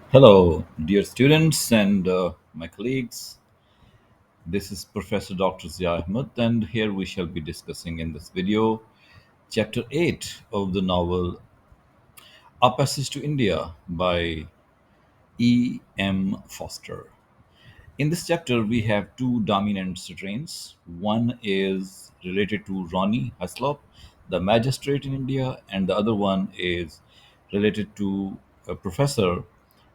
Hello, dear students and my colleagues. This is Professor Dr. Zia Ahmed, and here we shall be discussing in this video Chapter 8 of the novel A Passage to India by E. M. Forster. In this chapter, we have two dominant strains. One is related to Ronnie Haslop, the magistrate in India, and the other one is related to a professor,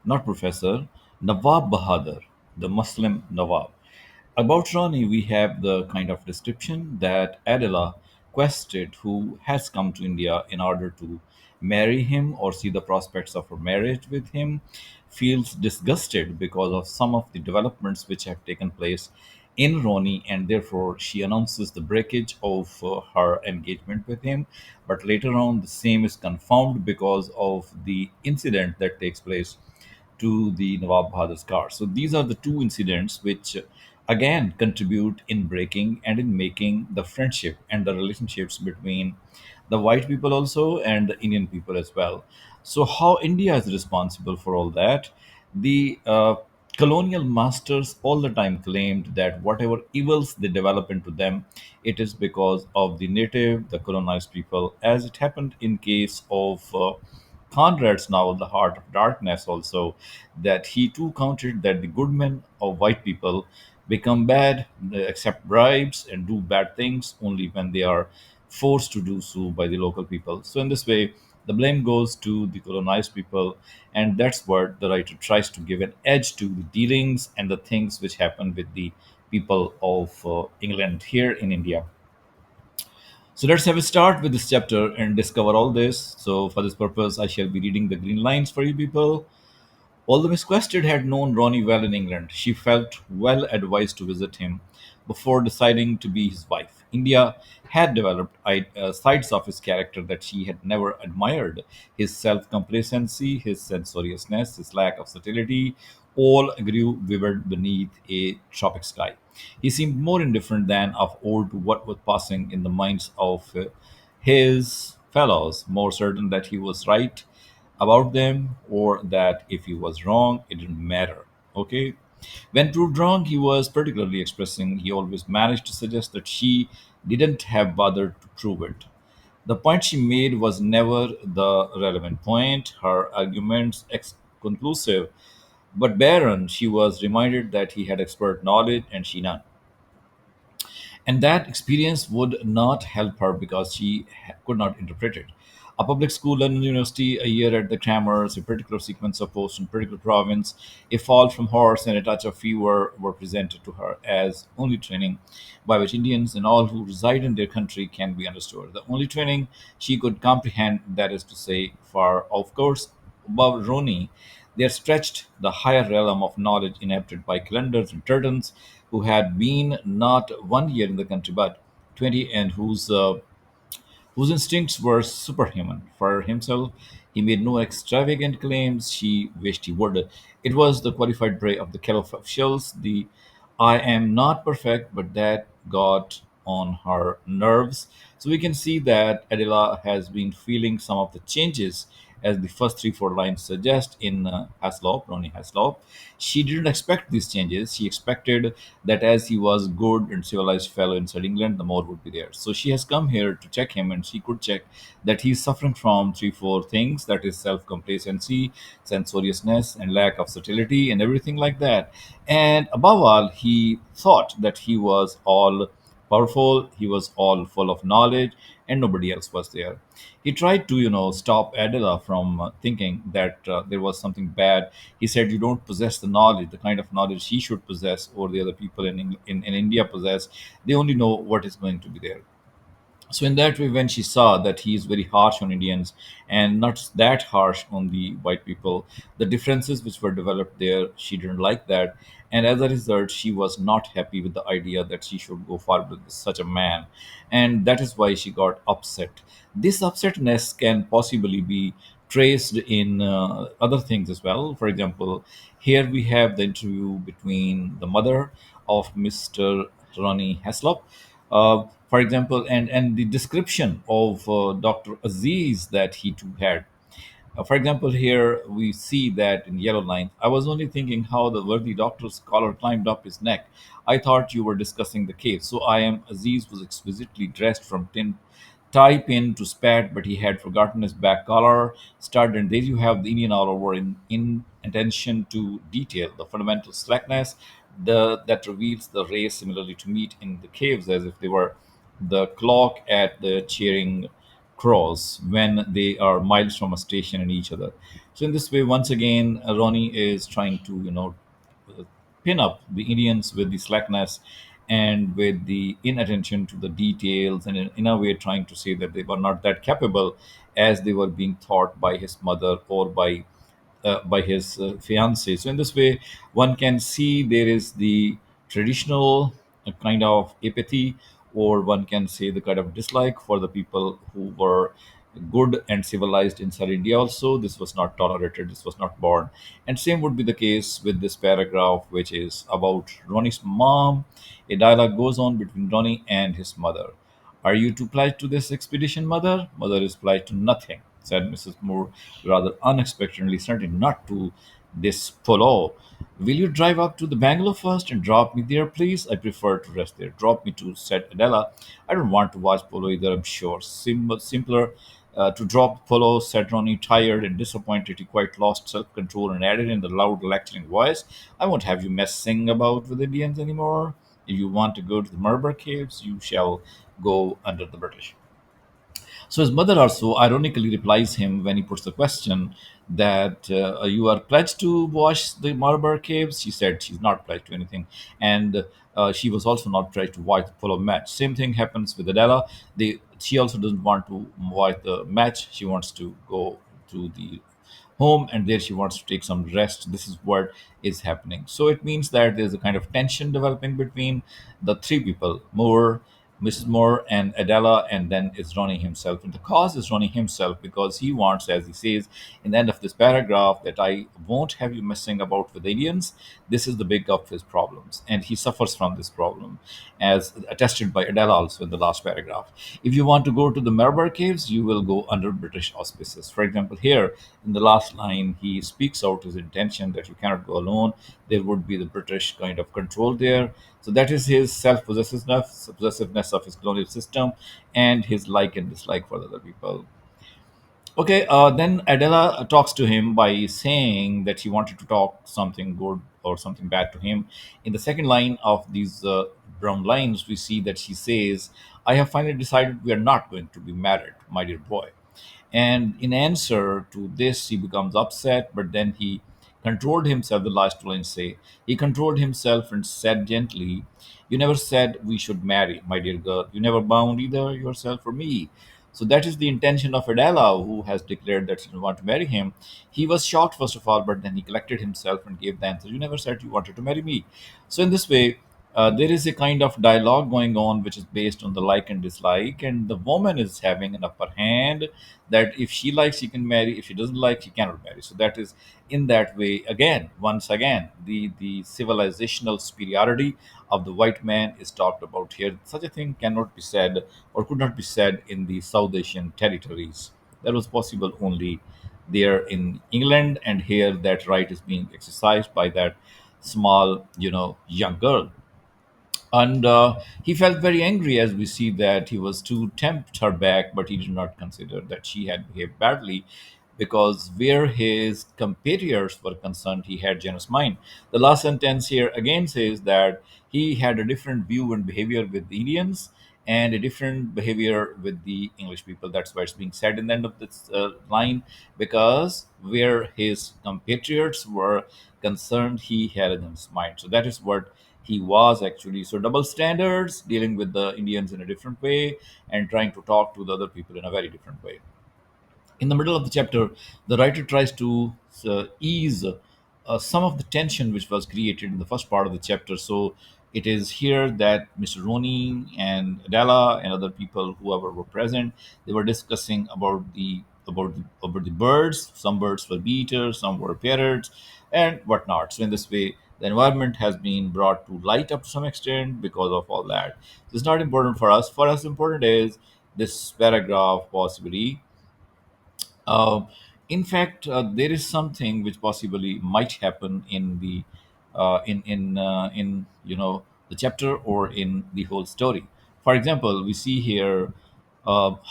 not professor, Nawab Bahadur, the Muslim Nawab. About Ronnie, we have the kind of description that Adela quested, who has come to India in order to marry him or see the prospects of her marriage with him, feels disgusted because of some of the developments which have taken place in Ronnie, and therefore she announces the breakage of her engagement with him. But later on, the same is confirmed because of the incident that takes place to the Nawab Bahadur's car. So these are the two incidents which again contribute in breaking and in making the friendship and the relationships between the white people also and the Indian people as well. So how India is responsible for all that? The colonial masters all the time claimed that whatever evils they develop into them, it is because of the native, the colonized people, as it happened in case of Conrad's novel, The Heart of Darkness, also, that he too counted that the good men of white people become bad, accept bribes, and do bad things only when they are forced to do so by the local people. So, in this way, the blame goes to the colonized people, and that's what the writer tries to give an edge to the dealings and the things which happen with the people of England here in India. So let's have a start with this chapter and discover all this. So for this purpose, I shall be reading the green lines for you people. Although Miss Quested had known Ronnie well in England, she felt well advised to visit him before deciding to be his wife. India had developed sides of his character that she had never admired. His self complacency, his censoriousness, his lack of subtlety all grew vivid beneath a tropic sky. He seemed more indifferent than of old to what was passing in the minds of his fellows, more certain that he was right about them or that if he was wrong, it didn't matter. Okay. When proved wrong, he was particularly expressing, he always managed to suggest that she didn't have bothered to prove it. The point she made was never the relevant point, her arguments conclusive, but barren. She was reminded that he had expert knowledge and she none, and that experience would not help her because she could not interpret it. A public school, London University, a year at the Crammers, a particular sequence of posts in particular province, a fall from horse, and a touch of fever were presented to her as only training by which Indians and all who reside in their country can be understood. The only training she could comprehend, that is to say, for of course, above Roni, there stretched the higher realm of knowledge inhabited by calendars and turtles who had been not 1 year in the country but 20, and whose instincts were superhuman. For himself, he made no extravagant claims. She wished he would. It was the qualified bray of the caliph officials, the I am not perfect, but that got on her nerves. So we can see that Adela has been feeling some of the changes, as the first three, four lines suggest in Haslop, Ronnie Haslop. She didn't expect these changes. She expected that as he was good and civilized fellow inside England, the more would be there. So she has come here to check him, and she could check that he's suffering from three, four things, that is self complacency, censoriousness, and lack of subtlety, and everything like that. And above all, he thought that he was all powerful, he was all full of knowledge, and nobody else was there. He tried to, stop Adela from thinking that there was something bad. He said, "You don't possess the knowledge, the kind of knowledge he should possess, or the other people in India possess. They only know what is going to be there." So in that way, when she saw that he is very harsh on Indians and not that harsh on the white people, the differences which were developed there, she didn't like that. And as a result, she was not happy with the idea that she should go forward with such a man. And that is why she got upset. This upsetness can possibly be traced in other things as well. For example, here we have the interview between the mother of Mr. Ronnie Haslop, for example, and the description of Dr. Aziz that he too had. For example, here we see that in yellow line, I was only thinking how the worthy doctor's collar climbed up his neck. I thought you were discussing the case. So I am. Aziz was exquisitely dressed from tie pin to spat, but he had forgotten his back collar stud. And there you have the Indian all over in attention to detail, the fundamental slackness that reveals the race similarly to meet in the caves as if they were the clock at the cheering cross when they are miles from a station and each other. So in this way, once again, Ronnie is trying to pin up the Indians with the slackness and with the inattention to the details, and in a way trying to say that they were not that capable as they were being taught by his mother or by his fiance. So in this way, one can see there is the traditional kind of apathy, or one can say the kind of dislike for the people who were good and civilized inside India. Also, this was not tolerated. This was not born. And same would be the case with this paragraph, which is about Ronnie's mom. A dialogue goes on between Ronnie and his mother. Are you to pledge to this expedition, mother? Mother is pledged to nothing, said Mrs. Moore rather unexpectedly, certainly not to this polo. Will you drive up to the Bangalore first and drop me there, please? I prefer to rest there. Drop me too, said Adela. I don't want to watch polo either, I'm sure. Simpler to drop polo, said Ronnie, tired and disappointed. He quite lost self control and added in the loud, lecturing voice, I won't have you messing about with Indians anymore. If you want to go to the Marber Caves, you shall go under the British. So his mother also ironically replies him when he puts the question that you are pledged to watch the Malabar Caves. She said she's not pledged to anything, and she was also not pledged to watch the polo match. Same thing happens with Adela. She also doesn't want to watch the match. She wants to go to the home, and there she wants to take some rest. This is what is happening. So it means that there's a kind of tension developing between the three people, Moore, Mrs. Moore, and Adela, and then it's Ronnie himself. And the cause is Ronnie himself because he wants, as he says in the end of this paragraph, that I won't have you messing about with aliens. This is the big of his problems, and he suffers from this problem, as attested by Adela also in the last paragraph. If you want to go to the Marbar Caves, you will go under British auspices. For example, here in the last line, he speaks out his intention that you cannot go alone. There would be the British kind of control there. So that is his possessiveness of his colonial system, and his like and dislike for other people. Okay, then Adela talks to him by saying that she wanted to talk something good or something bad to him. In the second line of these brown lines, we see that she says, I have finally decided we are not going to be married, my dear boy. And in answer to this, he becomes upset, but then he controlled himself. The last line say, he controlled himself and said gently, you never said we should marry, my dear girl. You never bound either yourself or me. So that is the intention of Adela, who has declared that she doesn't want to marry him. He was shocked, first of all, but then he collected himself and gave the answer. You never said you wanted to marry me. So in this way, there is a kind of dialogue going on which is based on the like and dislike, and the woman is having an upper hand that if she likes, she can marry. If she doesn't like, she cannot marry. So that is in that way again. Once again, the civilizational superiority of the white man is talked about here. Such a thing cannot be said or could not be said in the South Asian territories. That was possible only there in England, and here that right is being exercised by that small, young girl. And he felt very angry as we see that he was to tempt her back, but he did not consider that she had behaved badly because where his compatriots were concerned, he had generous mind. The last sentence here again says that he had a different view and behavior with the Indians and a different behavior with the English people. That's why it's being said in the end of this line, because where his compatriots were concerned, he had a generous mind. So that is what he was actually. So double standards, dealing with the Indians in a different way and trying to talk to the other people in a very different way. In the middle of the chapter, the writer tries to ease some of the tension which was created in the first part of the chapter. So it is here that Mr. Roni and Adela and other people, whoever were present, they were discussing about the birds. Some birds were beaters, some were parrots, and whatnot. So in this way, the environment has been brought to light up to some extent because of all that. So it's not important for us. For us, important is this paragraph possibly uh, In fact, there is something which possibly might happen in the in the chapter or in the whole story. For example, we see here,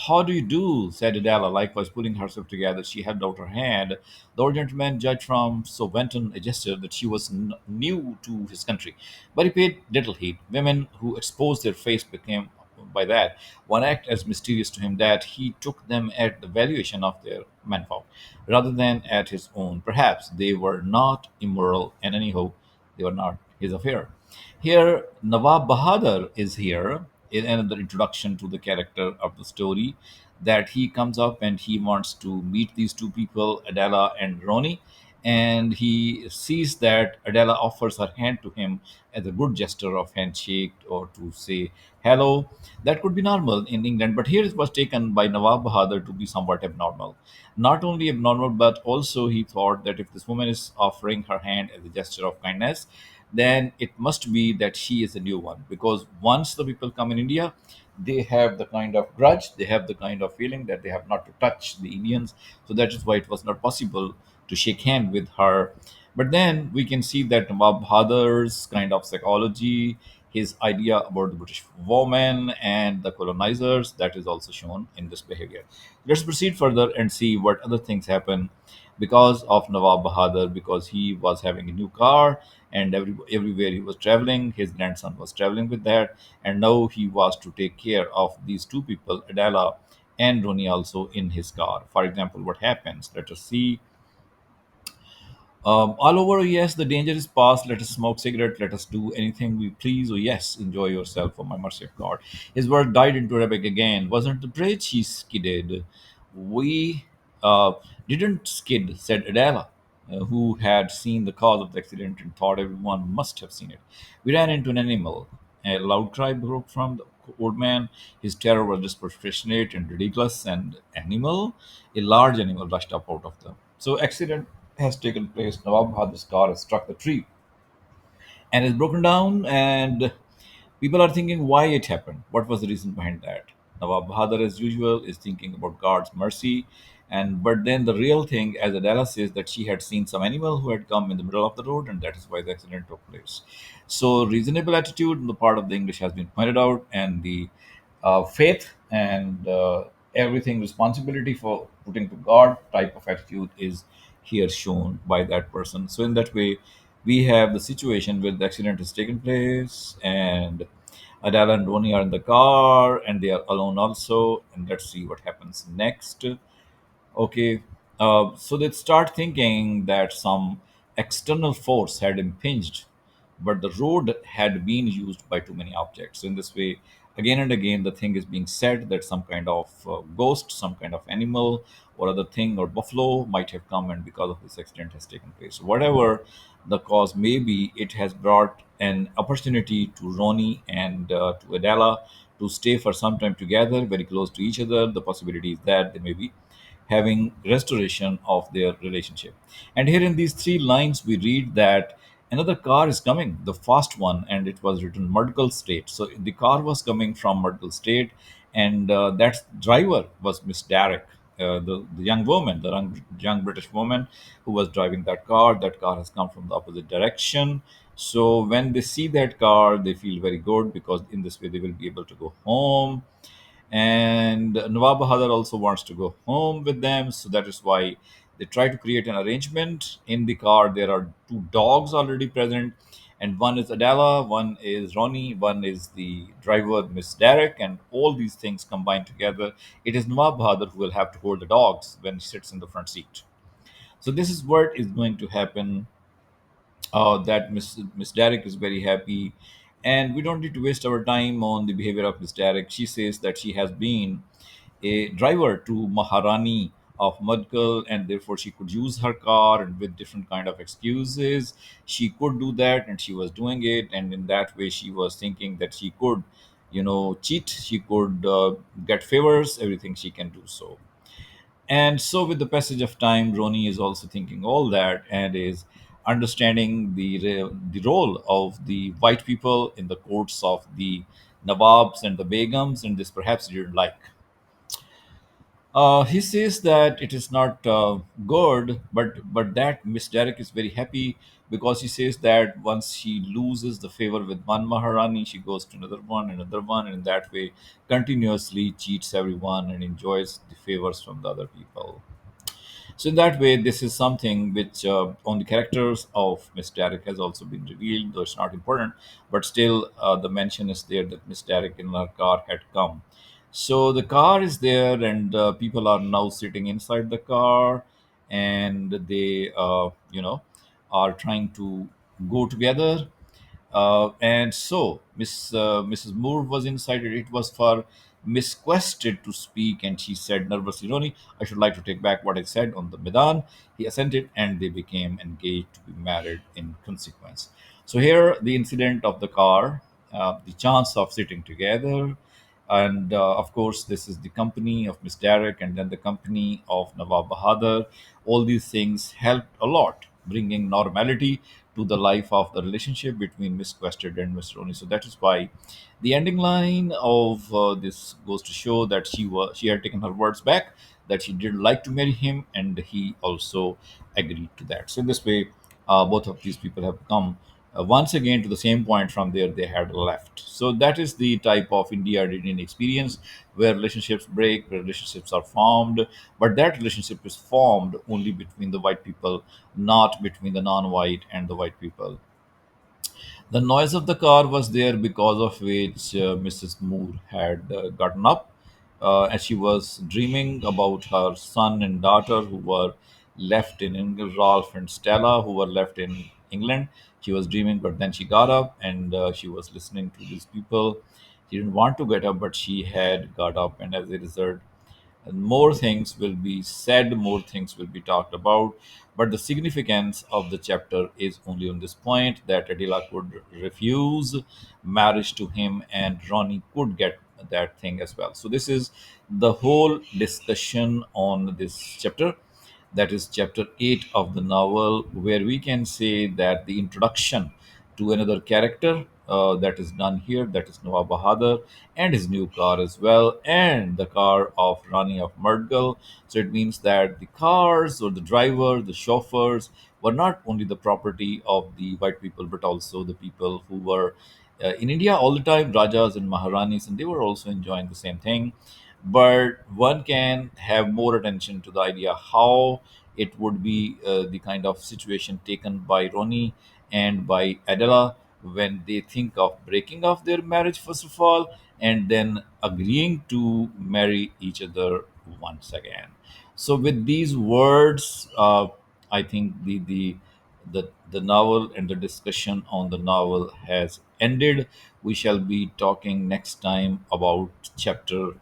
"How do you do?" said Adela, likewise pulling herself together. She held out her hand. The old gentleman judged from so wanton a gesture that she was new to his country, but he paid little heed. Women who exposed their face became, by that, one act as mysterious to him that he took them at the valuation of their manpower rather than at his own. Perhaps they were not immoral, and anyhow, they were not his affair. Here, Nawab Bahadur is here in another introduction to the character of the story, that he comes up and he wants to meet these two people, Adela and Roni, and he sees that Adela offers her hand to him as a good gesture of handshake or to say hello. That could be normal in England, but here it was taken by Nawab Bahadur to be somewhat abnormal. Not only abnormal, but also he thought that if this woman is offering her hand as a gesture of kindness, then it must be that she is a new one. Because once the people come in India, they have the kind of grudge, they have the kind of feeling that they have not to touch the Indians. So that is why it was not possible to shake hand with her. But then we can see that Nawab Bahadur's kind of psychology, his idea about the British woman and the colonizers, that is also shown in this behavior. Let's proceed further and see what other things happen because of Nawab Bahadur, because he was having a new car and everywhere he was traveling, his grandson was traveling with that, and now he was to take care of these two people, Adela and Roni, also in his car. For example, what happens? Let us see. All over, yes, the danger is past. Let us smoke cigarette. Let us do anything we please. Oh, yes, enjoy yourself for my mercy of God. His word died into Rebecca again. Wasn't the bridge? He skidded. We didn't skid, said Adela, who had seen the cause of the accident and thought everyone must have seen it. We ran into an animal. A loud cry broke from the old man. His terror was disproportionate and ridiculous. And animal, a large animal rushed up out of them. So accident has taken place. Nawab Bahadur's car has struck the tree and is broken down, and people are thinking why it happened. What was the reason behind that? Nawab Bahadur, as usual, is thinking about God's mercy, and but then the real thing, as Adela says, that she had seen some animal who had come in the middle of the road, and that is why the accident took place. So, reasonable attitude on the part of the English has been pointed out, and the faith and everything responsibility for putting to God type of attitude is here shown by that person. So in that way, we have the situation where the accident has taken place and Adele and Roni are in the car and they are alone also. And let's see what happens next. Okay, so they start thinking that some external force had impinged, but the road had been used by too many objects. So in this way, again and again, the thing is being said that some kind of ghost, some kind of animal, or other thing, or buffalo might have come, and because of this accident has taken place. Whatever the cause may be, it has brought an opportunity to Ronnie and to Adela to stay for some time together, very close to each other. The possibility is that they may be having restoration of their relationship. And here in these three lines, we read that another car is coming, the fast one, and it was written Mudgul State. So the car was coming from Mudgul State, and that driver was Miss Derrick, the young woman, the young British woman who was driving that car. That car has come from the opposite direction. So when they see that car, they feel very good because in this way they will be able to go home, and Nawab Bahadur also wants to go home with them. So that is why they try to create an arrangement. In the car, there are two dogs already present, and one is Adela, one is Ronnie, one is the driver, Miss Derek, and all these things combined together. It is Nawab Bahadur who will have to hold the dogs when he sits in the front seat. So this is what is going to happen, that Miss Derek is very happy, and we don't need to waste our time on the behavior of Miss Derek. She says that she has been a driver to Maharani of Mudgal, and therefore she could use her car, and with different kind of excuses she could do that, and she was doing it, and in that way she was thinking that she could, cheat, she could get favors, everything she can do so. And so, with the passage of time, Roni is also thinking all that and is understanding the role of the white people in the courts of the Nawabs and the Begums, and this perhaps he didn't like. He says that it is not good, but that Miss Derek is very happy because he says that once she loses the favor with one Maharani, she goes to another one, and in that way continuously cheats everyone and enjoys the favors from the other people. So in that way, this is something which on the characters of Miss Derrick has also been revealed, though it's not important. But still, the mention is there that Miss Derrick in her car had come. So the car is there, and people are now sitting inside the car, and they, are trying to go together, and so Mrs. Moore was inside it. It was for Miss Quested to speak, and she said nervously, "Ronnie, I should like to take back what I said on the Medan." He assented, and they became engaged to be married in consequence. So here, the incident of the car, the chance of sitting together, and of course, this is the company of Miss Derek, and then the company of Nawab Bahadur. All these things helped a lot, bringing normality to the life of the relationship between Miss Quested and Mr. Roni. So that is why the ending line of this goes to show that she had taken her words back, that she did like to marry him, and he also agreed to that. So in this way, both of these people have come once again to the same point from there they had left. So that is the type of Indian experience where relationships break, where relationships are formed, but that relationship is formed only between the white people, not between the non-white and the white people. The noise of the car was there, because of which Mrs. Moore had gotten up, as she was dreaming about her son and daughter who were left in England, Rolf and Stella, who were left in England. She was dreaming, but then she got up, and she was listening to these people. She didn't want to get up, but she had got up, and as a result, and more things will be said, more things will be talked about. But the significance of the chapter is only on this point, that Adela could refuse marriage to him, and Ronnie could get that thing as well. So, this is the whole discussion on this chapter. That is chapter 8 of the novel, where we can say that the introduction to another character that is done here, that is Noah Bahadur, and his new car as well, and the car of Rani of Murgal. So it means that the cars or the driver, the chauffeurs, were not only the property of the white people, but also the people who were in India all the time, Rajas and Maharanis, and they were also enjoying the same thing. But one can have more attention to the idea how it would be the kind of situation taken by Ronnie and by Adela when they think of breaking off their marriage, first of all, and then agreeing to marry each other once again. So, with these words, I think the novel and the discussion on the novel has ended. We shall be talking next time about chapter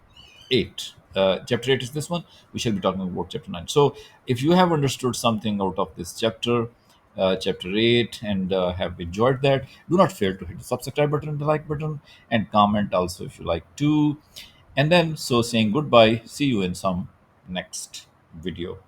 8. Chapter 8 is this one. We shall be talking about chapter 9. So, if you have understood something out of this chapter, chapter 8, and have enjoyed that, do not fail to hit the subscribe button, the like button, and comment also if you like to. And then, so saying goodbye, see you in some next video.